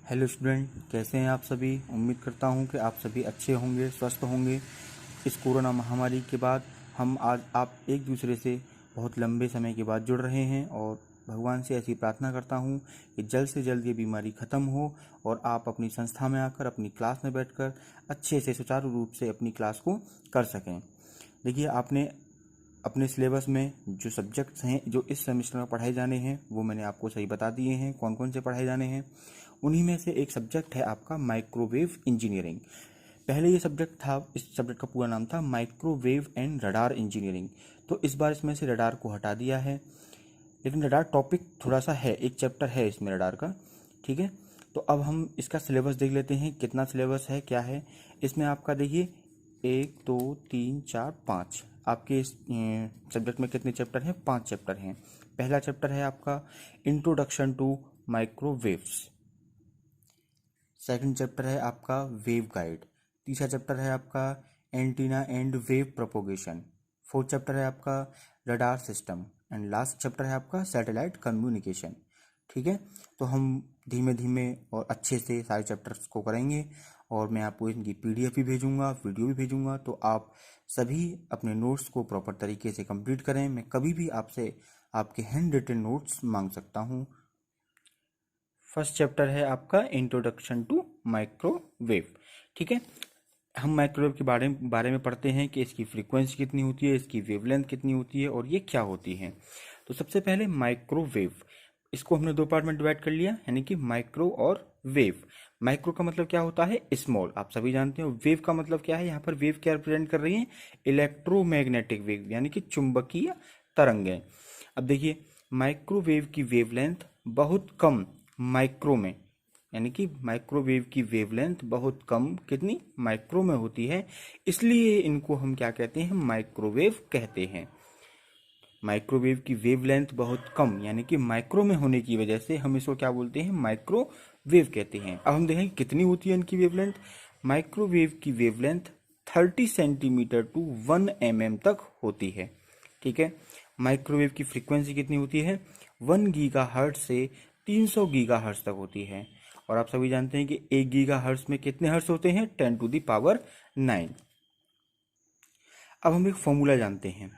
Hello student, कैसे हैं आप सभी। उम्मीद करता हूं कि आप सभी अच्छे होंगे, स्वस्थ होंगे। इस कोरोना महामारी के बाद हम आज आप एक दूसरे से बहुत लंबे समय के बाद जुड़ रहे हैं और भगवान से ऐसी प्रार्थना करता हूं कि जल्द से जल्द ये बीमारी ख़त्म हो और आप अपनी संस्था में आकर अपनी क्लास में बैठकर अच्छे से सुचारू रूप से अपनी क्लास को कर सकें। देखिए, आपने अपने सिलेबस में जो सब्जेक्ट्स हैं जो इस सेमेस्टर में पढ़ाए जाने हैं वो मैंने आपको सही बता दिए हैं, कौन कौन से पढ़ाए जाने हैं। उन्हीं में से एक सब्जेक्ट है आपका माइक्रोवेव इंजीनियरिंग। पहले ये सब्जेक्ट था, इस सब्जेक्ट का पूरा नाम था माइक्रोवेव एंड रडार इंजीनियरिंग। तो इस बार इसमें से रडार को हटा दिया है, लेकिन रडार टॉपिक थोड़ा सा है, एक चैप्टर है इसमें रडार का। ठीक है, तो अब हम इसका सिलेबस देख लेते हैं, कितना सिलेबस है, क्या है। इसमें आपका देखिए 1 2 3 4 5 आपके इस सब्जेक्ट में कितने चैप्टर हैं? 5 चैप्टर हैं। पहला चैप्टर है आपका introduction to microwaves. Second chapter है आपका वेव गाइड। तीसरा चैप्टर है आपका antenna and wave propagation. Fourth chapter है आपका radar system and last chapter है आपका सैटेलाइट कम्युनिकेशन। ठीक है, तो हम धीमे धीमे और अच्छे से सारे चैप्टर्स को करेंगे और मैं आपको इनकी पीडीएफ भी भेजूंगा, वीडियो भी भेजूंगा। तो आप सभी अपने नोट्स को प्रॉपर तरीके से कंप्लीट करें। मैं कभी भी आपसे आपके हैंड रिटन नोट्स मांग सकता हूँ। फर्स्ट चैप्टर है आपका इंट्रोडक्शन टू माइक्रोवेव। ठीक है, हम माइक्रोवेव के बारे में पढ़ते हैं कि इसकी फ्रीक्वेंसी कितनी होती है, इसकी वेवलेंथ कितनी होती है और ये क्या होती है। तो सबसे पहले माइक्रोवेव, इसको हमने दो पार्ट में डिवाइड कर लिया, यानी कि माइक्रो और वेव। माइक्रो का मतलब क्या होता है? स्मॉल, आप सभी जानते हो। वेव का मतलब क्या है? यहाँ पर वेव क्या रिप्रेजेंट कर रही है? इलेक्ट्रोमैग्नेटिक वेव, यानी कि चुंबकीय तरंगें। अब देखिए, माइक्रोवेव की वेवलेंथ बहुत कम माइक्रो में, यानी कि माइक्रोवेव की वेवलेंथ बहुत कम, कितनी? माइक्रो में होती है, इसलिए इनको हम क्या कहते हैं? माइक्रोवेव कहते हैं। माइक्रोवेव की वेवलेंथ बहुत कम यानी कि माइक्रो में होने की वजह से हम इसको क्या बोलते हैं? माइक्रोवेव कहते हैं। अब हम देखें कितनी होती है इनकी वेवलेंथ। माइक्रोवेव की वेवलेंथ 30 सेंटीमीटर टू 1 mm तक होती है। ठीक है, माइक्रोवेव की फ्रीक्वेंसी कितनी होती है? 1 गीगाहर्ट्ज से 300 गीगाहर्ट्ज तक होती है। और आप सभी जानते हैं कि 1 गीगाहर्ट्ज में कितने हर्ट्ज होते हैं? 10⁹9। अब हम एक फॉर्मूला जानते हैं,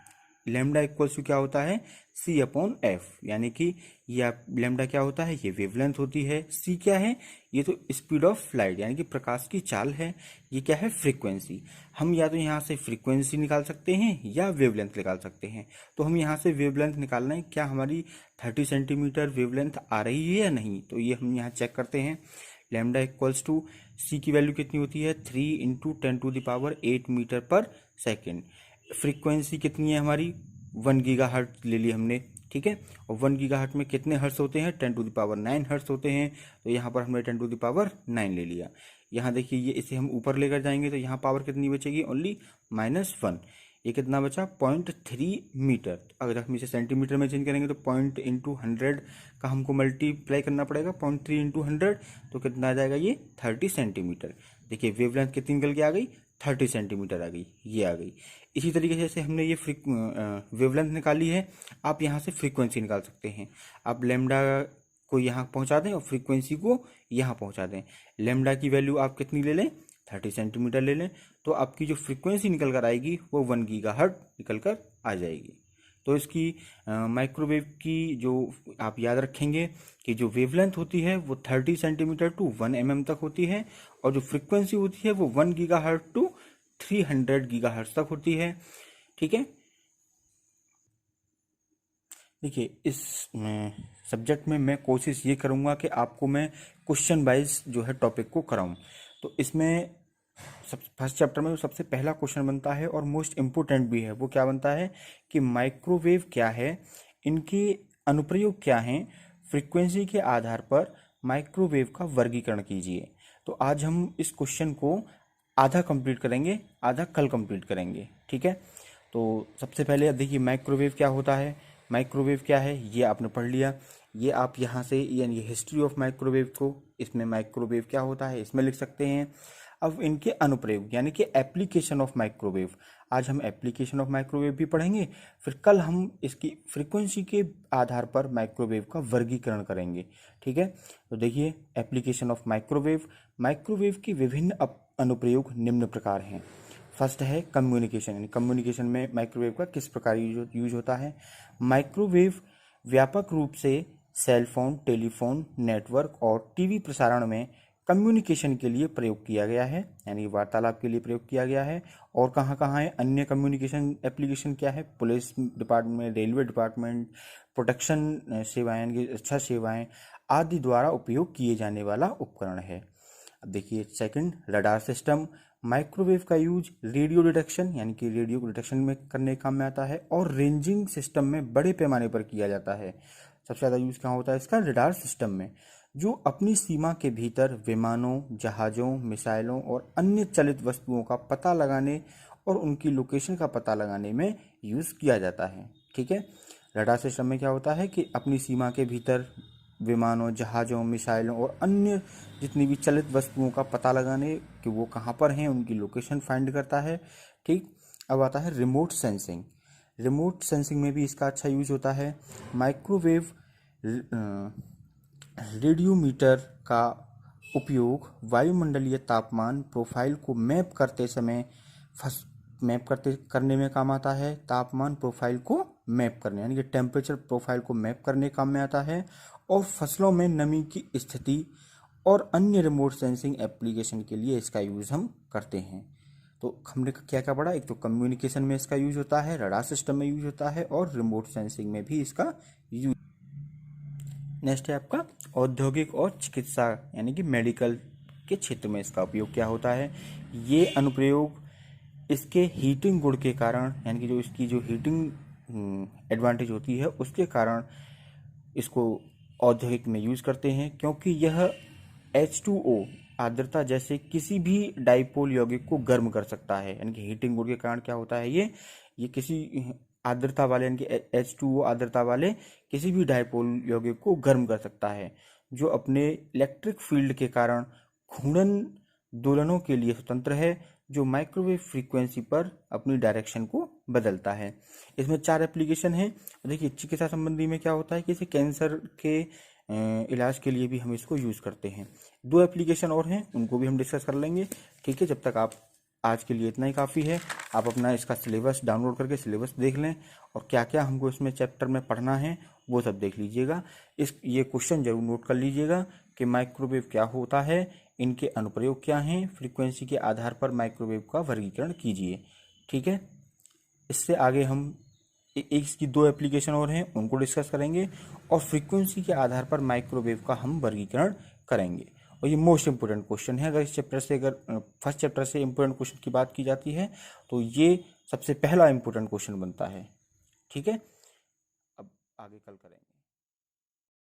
लेमडा इक्वल्स टू क्या होता है? C/F, यानी कि ये लेमडा क्या होता है? ये वेवलेंथ होती है। C क्या है? ये तो स्पीड ऑफ लाइट, यानी कि प्रकाश की चाल है। ये क्या है? फ्रीक्वेंसी। हम या तो यहाँ से फ्रीक्वेंसी निकाल सकते हैं या वेवलेंथ निकाल सकते हैं। तो हम यहाँ से वेवलेंथ निकालना है, क्या हमारी 30 सेंटीमीटर वेवलेंथ आ रही है या नहीं, तो ये हम यहाँ चेक करते हैं। लेमडा इक्वल्स टू C की वैल्यू कितनी होती है? 3 × 10⁸ मीटर पर सेकेंड। फ्रीक्वेंसी कितनी है हमारी? 1 गीगाहर्ट्ज ले ली हमने। ठीक है, और 1 गीगाहर्ट्ज में कितने हर्ट्ज होते हैं? 10⁹9 हर्ट्ज होते हैं। तो यहाँ पर हमने 10⁹9 ले लिया। यहाँ देखिए, ये इसे हम ऊपर लेकर जाएंगे तो यहाँ पावर कितनी बचेगी? ओनली -1। ये कितना बचा? 0.3 मीटर। अगर हम इसे सेंटीमीटर में चेंज करेंगे तो 0.×100 का हमको मल्टीप्लाई करना पड़ेगा। 0.3 × 100 तो कितना आ जाएगा? ये 30 सेंटीमीटर। देखिए, वेवलेंथ कितनी निकल के आ गई? 30 सेंटीमीटर आ गई, ये आ गई। इसी तरीके से हमने ये वेवलेंथ निकाली है। आप यहाँ से फ्रीक्वेंसी निकाल सकते हैं। आप लेमडा को यहाँ पहुँचा दें और फ्रीक्वेंसी को यहाँ पहुँचा दें। लेमडा की वैल्यू आप कितनी ले लें? 30 सेंटीमीटर ले लें, तो आपकी जो फ्रीक्वेंसी निकल कर आएगी वो 1 गीगाहर्ट्ज निकल कर आ जाएगी। तो इसकी माइक्रोवेव की जो आप याद रखेंगे कि जो वेवलेंथ होती है वो 30 सेंटीमीटर टू 1 mm तक होती है, और जो फ्रीक्वेंसी होती है वो 1 गीगाहर्ट्ज टू 300 गीगाहर्ट्ज तक होती है। ठीक है, देखिए, इस सब्जेक्ट में मैं कोशिश ये करूँगा कि आपको मैं क्वेश्चन वाइज जो है टॉपिक को कराऊँ। तो इसमें फर्स्ट चैप्टर में जो सबसे पहला क्वेश्चन बनता है और मोस्ट इम्पोर्टेंट भी है, वो क्या बनता है कि माइक्रोवेव क्या है, इनके अनुप्रयोग क्या हैं, फ्रीक्वेंसी के आधार पर माइक्रोवेव का वर्गीकरण कीजिए। तो आज हम इस क्वेश्चन को आधा कंप्लीट करेंगे, आधा कल कंप्लीट करेंगे। ठीक है, तो सबसे पहले देखिए माइक्रोवेव क्या होता है। माइक्रोवेव क्या है ये आपने पढ़ लिया। ये आप यहाँ से, यानी हिस्ट्री ऑफ माइक्रोवेव को, इसमें माइक्रोवेव क्या होता है इसमें लिख सकते हैं। अब इनके अनुप्रयोग यानी कि एप्लीकेशन ऑफ माइक्रोवेव, आज हम एप्लीकेशन ऑफ माइक्रोवेव भी पढ़ेंगे, फिर कल हम इसकी फ्रीक्वेंसी के आधार पर माइक्रोवेव का वर्गीकरण करेंगे। ठीक है, तो देखिए एप्लीकेशन ऑफ माइक्रोवेव। माइक्रोवेव की विभिन्न अनुप्रयोग निम्न प्रकार हैं। फर्स्ट है कम्युनिकेशन, यानी कम्युनिकेशन में माइक्रोवेव का किस प्रकार यूज होता है। माइक्रोवेव व्यापक रूप से सेल फोन, टेलीफोन, नेटवर्क और टीवी प्रसारण में कम्युनिकेशन के लिए प्रयोग किया गया है, यानी वार्तालाप के लिए प्रयोग किया गया है। और कहाँ कहाँ है अन्य कम्युनिकेशन एप्लीकेशन क्या है, police department, railway department, protection सेवाएं यानी रक्षा सेवाएं आदि द्वारा उपयोग किए जाने वाला उपकरण है। अब देखिए सेकंड, रडार सिस्टम। माइक्रोवेव का यूज रेडियो डिटेक्शन यानी कि रेडियो को डिटेक्शन में करने काम में आता है और रेंजिंग सिस्टम में बड़े पैमाने पर किया जाता है। सबसे ज़्यादा यूज कहाँ होता है इसका, रडार सिस्टम में, जो अपनी सीमा के भीतर विमानों, जहाज़ों, मिसाइलों और अन्य चलित वस्तुओं का पता लगाने और उनकी लोकेशन का पता लगाने में यूज़ किया जाता है। ठीक है, रडार सिस्टम में क्या होता है कि अपनी सीमा के भीतर विमानों, जहाज़ों, मिसाइलों और अन्य जितनी भी चलित वस्तुओं का पता लगाने कि वो कहाँ पर हैं, उनकी लोकेशन फाइंड करता है। ठीक, अब आता है रिमोट सेंसिंग। रिमोट सेंसिंग में भी इसका अच्छा यूज होता है। माइक्रोवेव रेडियोमीटर का उपयोग वायुमंडलीय तापमान प्रोफाइल को मैप करते समय करने में काम आता है। तापमान प्रोफाइल को मैप करने यानी कि टेम्परेचर प्रोफाइल को मैप करने काम में आता है। और फसलों में नमी की स्थिति और अन्य रिमोट सेंसिंग एप्लीकेशन के लिए इसका यूज़ हम करते हैं। तो हमने क्या क्या पढ़ा, एक तो कम्युनिकेशन में इसका यूज होता है, रडार सिस्टम में यूज होता है और रिमोट सेंसिंग में भी इसका यूज। नेक्स्ट है आपका औद्योगिक और चिकित्सा यानी कि मेडिकल के क्षेत्र में इसका उपयोग क्या होता है। ये अनुप्रयोग इसके हीटिंग गुण के कारण यानी कि जो इसकी जो हीटिंग एडवांटेज होती है उसके कारण इसको औद्योगिक में यूज करते हैं, क्योंकि यह H2O आर्द्रता जैसे किसी भी डाइपोल यौगिक को गर्म कर सकता है। यानी कि हीटिंग गुण के कारण क्या होता है, ये किसी आर्द्रता वाले यानी कि H2O आर्द्रता वाले किसी भी डाइपोल यौगिक को गर्म कर सकता है, जो अपने इलेक्ट्रिक फील्ड के कारण घूर्णन दोलनों के लिए स्वतंत्र है, जो माइक्रोवेव फ्रीक्वेंसी पर अपनी डायरेक्शन को बदलता है। इसमें 4 एप्लीकेशन हैं। देखिए चिकित्सा संबंधी में क्या होता है कि इसे कैंसर के इलाज के लिए भी हम इसको यूज़ करते हैं। 2 एप्लीकेशन और हैं, उनको भी हम डिस्कस कर लेंगे। ठीक है, जब तक आप आज के लिए इतना ही काफ़ी है। आप अपना इसका सिलेबस डाउनलोड करके सिलेबस देख लें और क्या क्या हमको इसमें चैप्टर में पढ़ना है वो सब देख लीजिएगा। ये क्वेश्चन जरूर नोट कर लीजिएगा कि माइक्रोवेव क्या होता है, इनके अनुप्रयोग क्या हैं, फ्रीक्वेंसी के आधार पर माइक्रोवेव का वर्गीकरण कीजिए। ठीक है, इससे आगे हम इसकी 2 एप्लीकेशन और हैं उनको डिस्कस करेंगे और फ्रीक्वेंसी के आधार पर माइक्रोवेव का हम वर्गीकरण करेंगे। और ये मोस्ट इंपोर्टेंट क्वेश्चन है। अगर इस चैप्टर से फर्स्ट चैप्टर से इंपोर्टेंट क्वेश्चन की बात की जाती है तो ये सबसे पहला इंपोर्टेंट क्वेश्चन बनता है। ठीक है, अब आगे कल करेंगे।